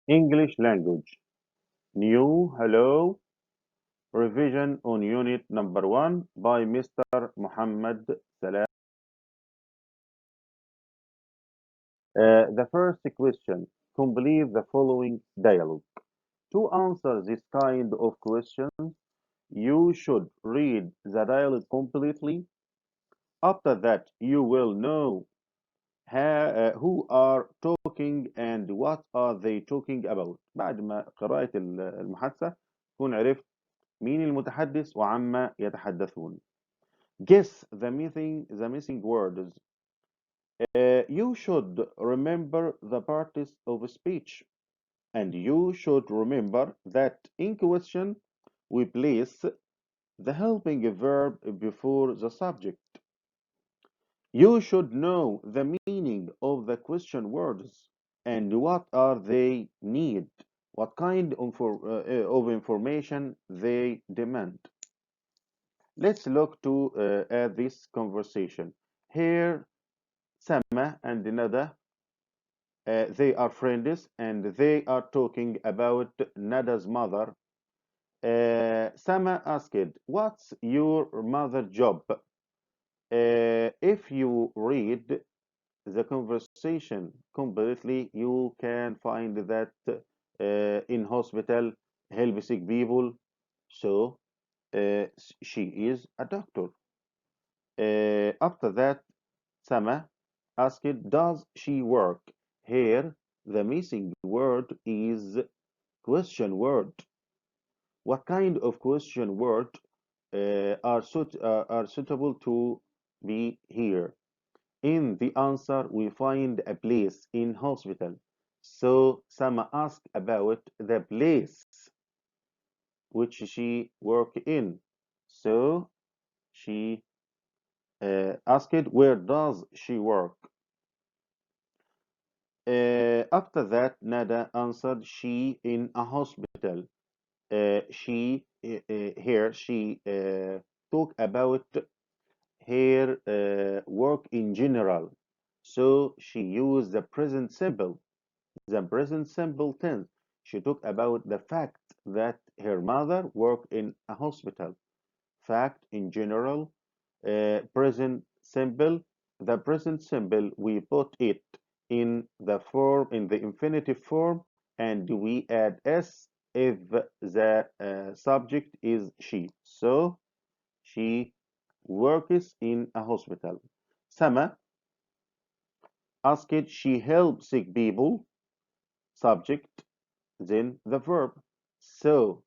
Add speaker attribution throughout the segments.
Speaker 1: English language. New, hello, revision on unit number 1 by Mr. Muhammad Salah. The first question, complete the following dialogue. To answer this kind of question, you should read the dialogue completely. After that, you will know who are talking and what are they talking about. بعد ما قراءة المحادثة تكون عرفت مين المتحدث وعما يتحدثون. Guess the missing words. You should remember the parts of speech, and you should remember that in question we place the helping verb before the subject. You should know the meaning of the question words and what are they need, what kind of information they demand. Let's look at this conversation. Here, Sama and Nada, they are friends and they are talking about Nada's mother. Sama asked, "What's your mother's job?" If you read the conversation completely, you can find that in hospital, help sick people. So she is a doctor. After that, Sama asked, "Does she work?" Here, the missing word is question word. What kind of question word are suitable to be here? In the answer, we find a place in hospital. So Sama asked about the place which she work in. So she asked, where does she work? After that, Nada answered, she in a hospital. She talk about her work in general. So she used the present simple tense. She talked about the fact that her mother worked in a hospital. Fact in general, present simple. The present simple, we put it in the infinitive form, and we add s if the subject is she. So she works in a hospital. Sama asked, she helps sick people. Subject, then the verb. So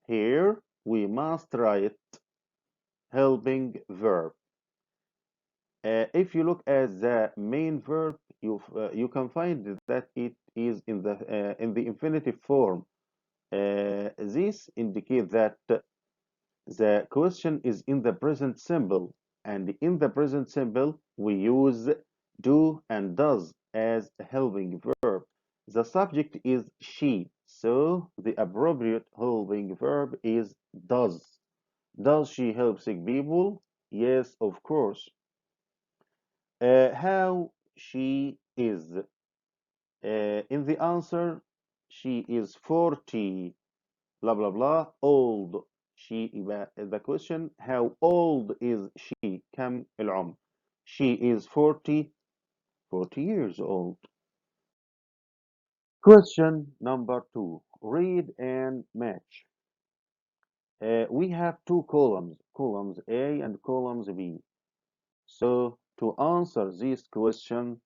Speaker 1: here we must write helping verb. If you look at the main verb, you can find that it is in the infinitive form. This indicates that the question is in the present simple, and in the present simple we use do and does as a helping verb. The subject is she, so the appropriate helping verb is does. Does she help sick people? Yes, of course. How she is. In the answer, she is 40, blah, blah, blah, old. The question, how old is she? كم العمر? She is 40 years old. Question number 2. Read and match. We have two columns A and columns B. So to answer this question,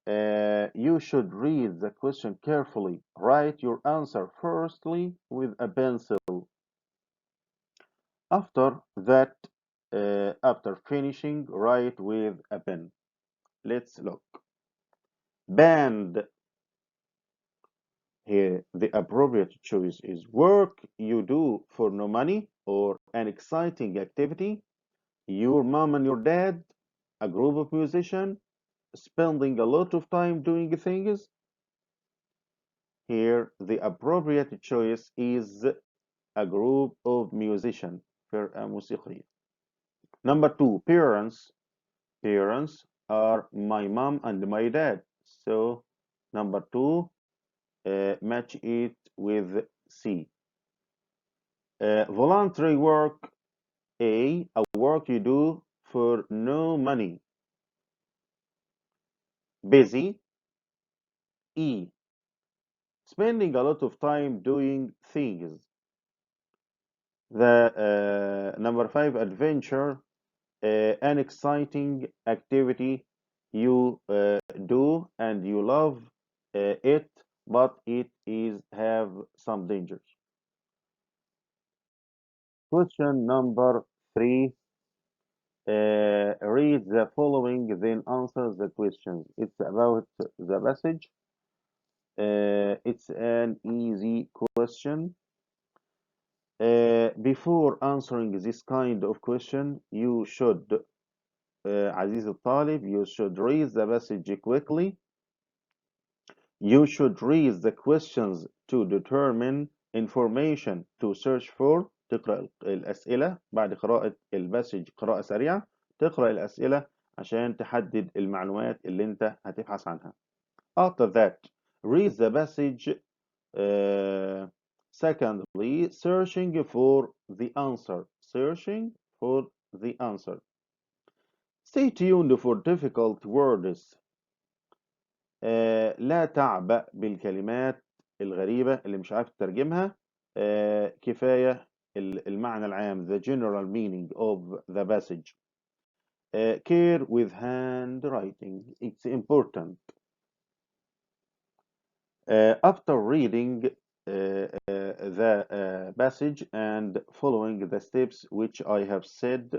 Speaker 1: you should read the question carefully. Write your answer firstly with a pencil. After that, after finishing, write with a pen. Let's look. Band. Here, the appropriate choice is work you do for no money or an exciting activity. Your mom and your dad, a group of musicians, spending a lot of time doing things. Here, the appropriate choice is a group of musicians. فرقة موسيقية. Number 2, parents. Parents are my mom and my dad. So, number 2, match it with C. Voluntary work. A work you do for no money. Busy. E. Spending a lot of time doing things. The number five, adventure, an exciting activity you do and you love it, but it is have some dangers. Question number three. Read the following, then answer the questions. It's about the passage. It's an easy question. Before answering this kind of question, you should, عزيزي الطالب, you should read the passage quickly. You should read the questions to determine information to search for. تقرأ الأسئلة بعد قراءة الباسج قراءة سريعة. تقرأ الأسئلة عشان تحدد المعلومات اللي أنت هتبحث عنها. After that, read the passage. Secondly, searching for the answer. Searching for the answer. Stay tuned for difficult words. لا تعبأ بالكلمات الغريبة اللي مش عارف تترجمها. كفاية المعنى العام, the general meaning of the passage. Care with handwriting. It's important. After reading the passage and following the steps which I have said,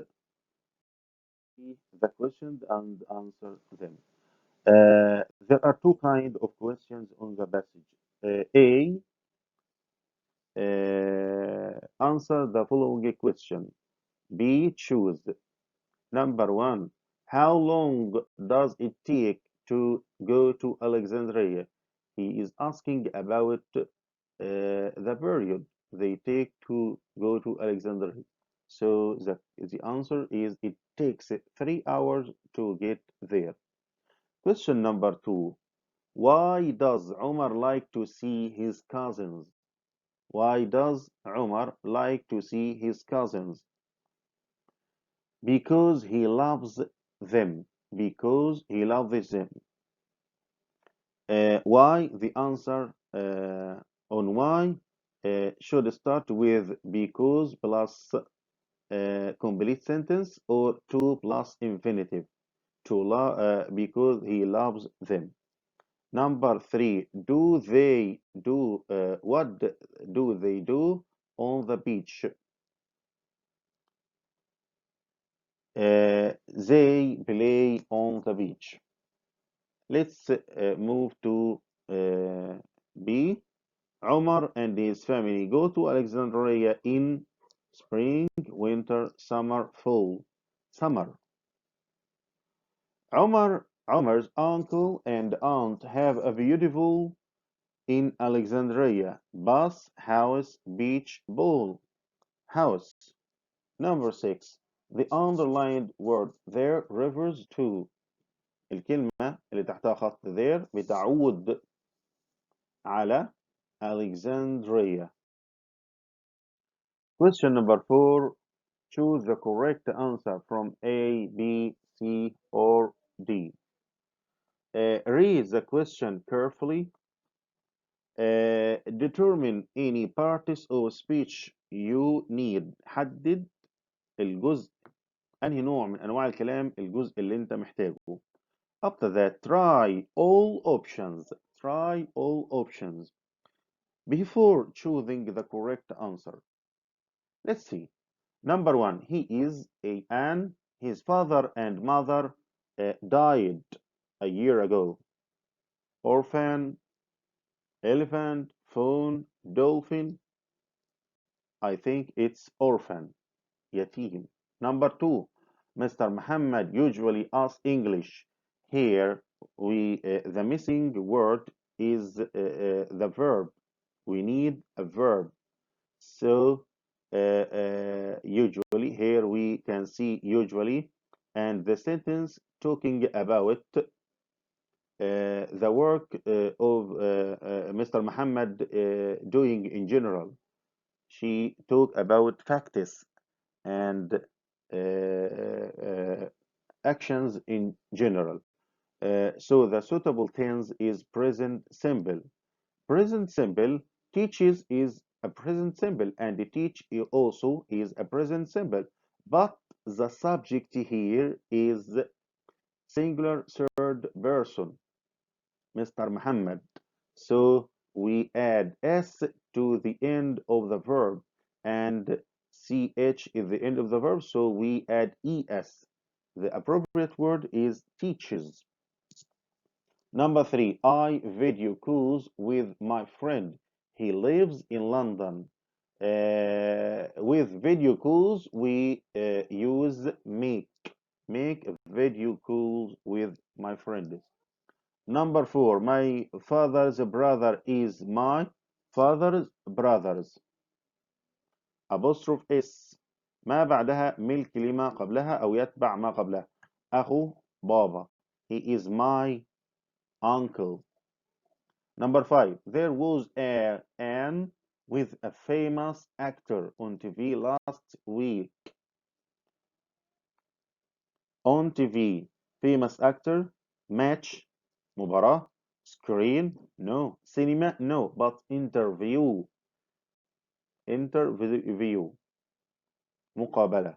Speaker 1: the questions and answer them. There are two kinds of questions on the passage. A. Answer the following question. B. Choose. Number one. How long does it take to go to Alexandria? He is asking about the period they take to go to Alexandria. So the answer is it takes 3 hours to get there. Question number two. Why does Omar like to see his cousins? Why does Omar like to see his cousins? Because he loves them. Because he loves them. Why? The answer on why should start with because plus complete sentence or to plus infinitive. Because he loves them. Number three, what do they do on the beach? They play on the beach. Let's move to B. Omar and his family go to Alexandria in spring, winter, summer, fall. Summer. Omar's uncle and aunt have a beautiful in Alexandria bath house beach ball house. Number six. The underlined word there refers to. الكلمة اللي تحتها خط there بتعود على Alexandria. Question number four. Choose the correct answer from A, B, C, or D. Read the question carefully. Determine any parts of speech you need. حدد الجزء أنهي نوع من أنواع الكلام الجزء اللي أنت محتاجه. After that, try all options. Try all options before choosing the correct answer. Let's see. Number one, he is his father and mother died a year ago. Orphan, elephant, phone, dolphin. I think it's orphan. Yatim. Number two, Mr. Muhammad usually asks English. Here, the missing word is the verb. We need a verb. So, usually, here we can see usually, and the sentence talking about the work of Mr. Muhammad doing in general. She talked about facts and actions in general. So the suitable tense is present simple. Present simple teaches is a present simple and teach also is a present simple. But the subject here is singular third person, Mr. Muhammad. So we add S to the end of the verb and CH is the end of the verb, so we add ES. The appropriate word is teaches. Number three, I video calls with my friend. He lives in London. With video calls, we use make. Make video calls with my friend. Number four, my father's brother is my father's brothers. apostrophe اس ما بعدها ملك لما قبلها أو يتبع ما قبلها. أخو بابا. He is my uncle. Number five, there was an with a famous actor on TV last week. On TV, famous actor, match, مباراة, screen, no, cinema, no, but interview, مقابلة.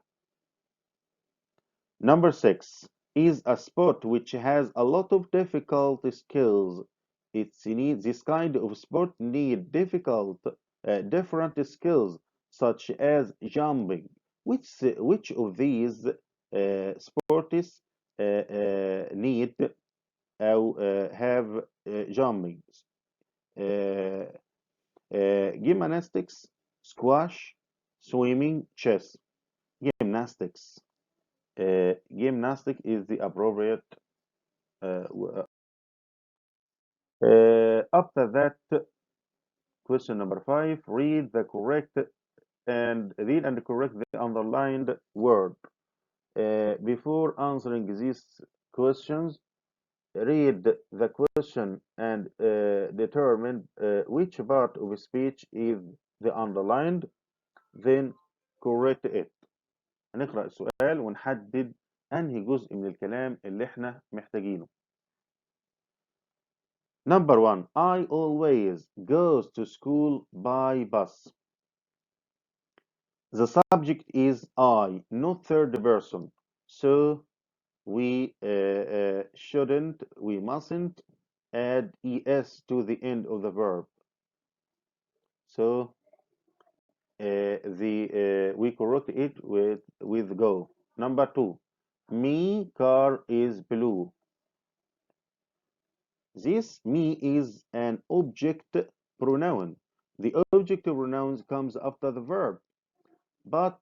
Speaker 1: Number six is a sport which has a lot of difficult skills. This kind of sport need different skills such as jumping. Which of these sports need أو have jumping? Uh, Gymnastics, squash, swimming, chess. Gymnastics. Gymnastic is the appropriate. After that, question number five, read and correct the underlined word. Before answering these questions, read the question and determine which part of speech is the underlined, then correct it. هنقرأ السؤال ونحدد أنهي جزء من الكلام اللي احنا محتاجينه. Number one, I always goes to school by bus. The subject is I, not third person. So we mustn't add es to the end of the verb. So we correct it with go. Number two, me car is blue. This me is an object pronoun. The object pronoun comes after the verb, but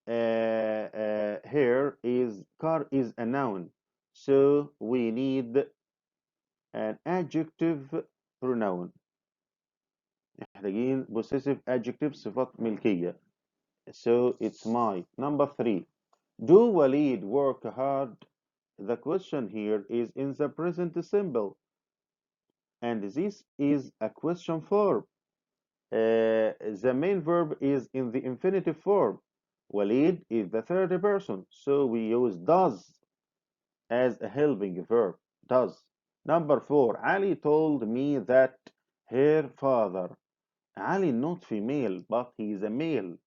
Speaker 1: here is car is a noun, so we need an adjective pronoun. محتاجين possessive adjective صفات ملكية. So it's my. Number three. Do Walid work hard? The question here is in the present simple, and this is a question form. The main verb is in the infinitive form. Walid is the third person, so we use does as a helping verb. Does. Number four, Ali told me that her father. Ali not female, but he is a male.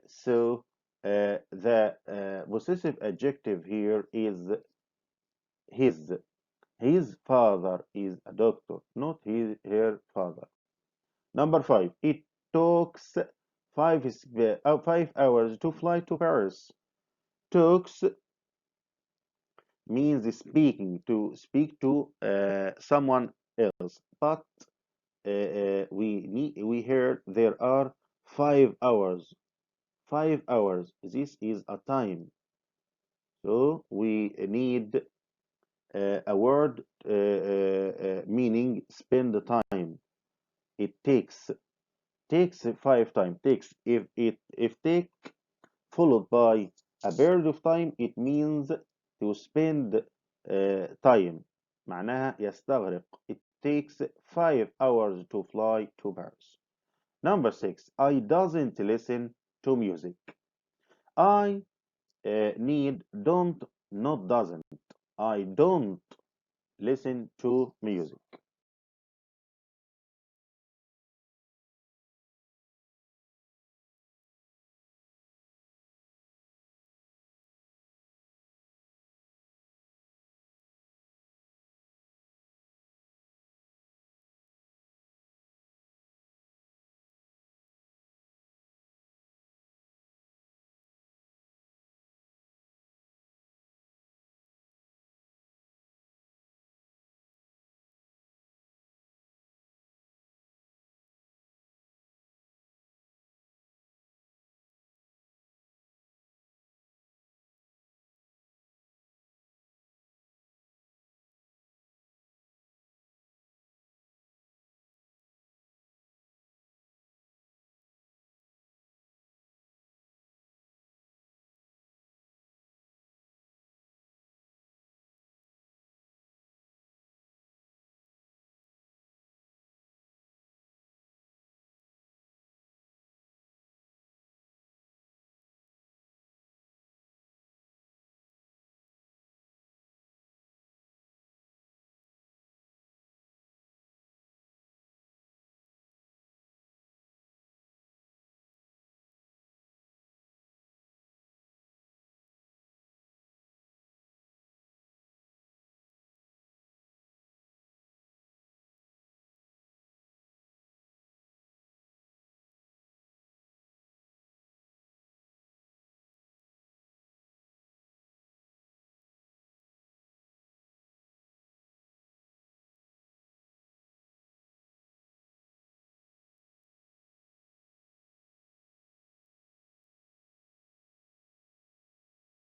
Speaker 1: So the possessive adjective here is his. His father is a doctor, not her father. Number five, it takes 5 hours to fly to Paris. Talks means speak to someone else, but we heard there are 5 hours. 5 hours. This is a time, so we need a word meaning spend the time. It takes 5 times. Takes if take followed by a period of time, it means to spend time. معناها يستغرق. It takes 5 hours to fly to Paris. Number 6. I doesn't listen to music. I need don't not doesn't. I don't listen to music.